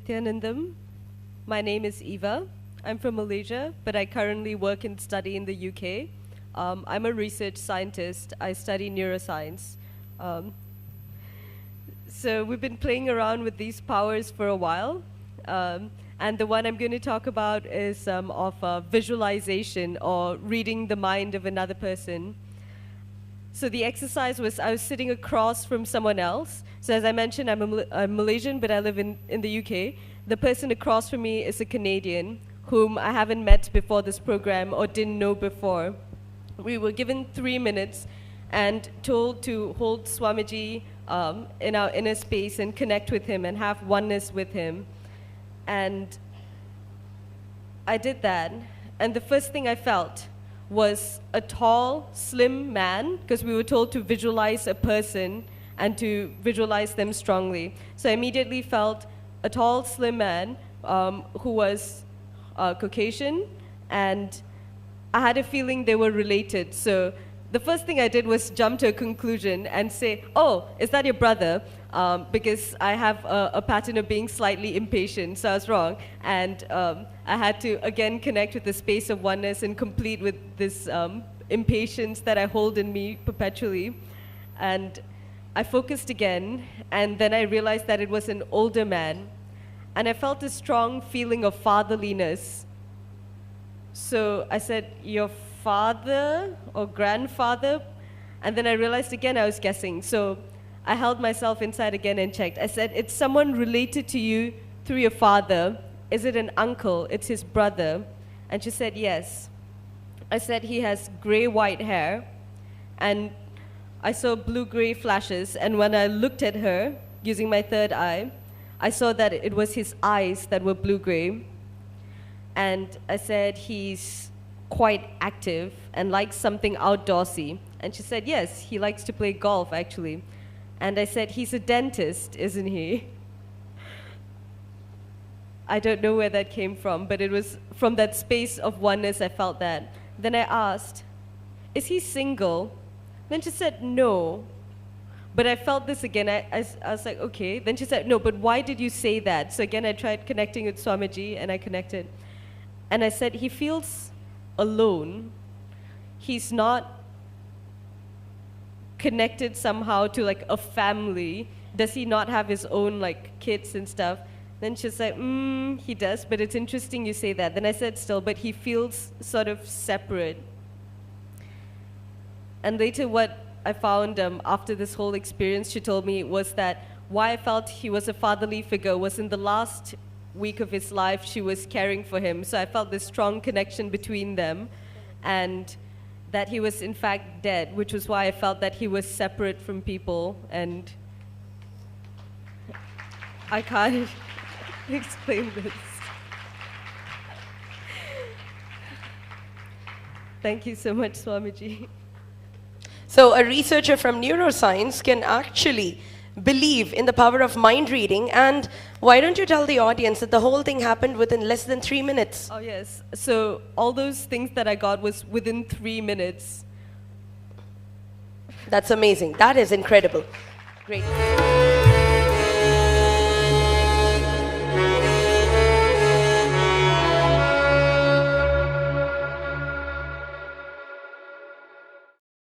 Nityanandam. My name is Eva. I'm from Malaysia, but I currently work and study in the UK. I'm a research scientist. I study neuroscience. So we've been playing around with these powers for a while. And the one I'm going to talk about is of visualization or reading the mind of another person. So the exercise was I was sitting across from someone else. So as I mentioned, I'm Malaysian, but I live in the UK. The person across from me is a Canadian whom I haven't met before this program or didn't know before. We were given 3 minutes and told to hold Swamiji in our inner space and connect with him and have oneness with him. And I did that. And the first thing I felt was a tall, slim man, because we were told to visualize a person and to visualize them strongly. So I immediately felt a tall, slim man who was Caucasian, and I had a feeling they were related. So the first thing I did was jump to a conclusion and say, oh, is that your brother? Because I have a pattern of being slightly impatient, so I was wrong. And I had to, again, connect with the space of oneness and complete with this impatience that I hold in me perpetually. And I focused again, and then I realized that it was an older man. And I felt a strong feeling of fatherliness. So I said, your father or grandfather? And then I realized again I was guessing. So I held myself inside again and checked. I said, it's someone related to you through your father. Is it an uncle? It's his brother. And she said, yes. I said, he has gray-white hair. And I saw blue-gray flashes. And when I looked at her, using my third eye, I saw that it was his eyes that were blue-gray. And I said, he's quite active and likes something outdoorsy. And she said, yes, he likes to play golf, actually. And I said, he's a dentist, isn't he? I don't know where that came from, but it was from that space of oneness I felt that. Then I asked, is he single? Then she said, no. But I felt this again. I was like, okay. Then she said, no, but why did you say that? So again, I tried connecting with Swamiji, and I connected. And I said, he feels alone. He's not connected somehow to like a family. Does he not have his own like kids and stuff? Then she's like, he does, but it's interesting you say that. Then I said, still, but he feels sort of separate. And later what I found after this whole experience, she told me, was that why I felt he was a fatherly figure was in the last week of his life, she was caring for him. So I felt this strong connection between them, and that he was in fact dead, which was why I felt that he was separate from people. And I can't explain this. Thank you so much, Swamiji. So a researcher from neuroscience can actually believe in the power of mind reading. And why don't you tell the audience that the whole thing happened within less than 3 minutes? Oh, yes. So all those things that I got was within 3 minutes. That's amazing. That is incredible. Great.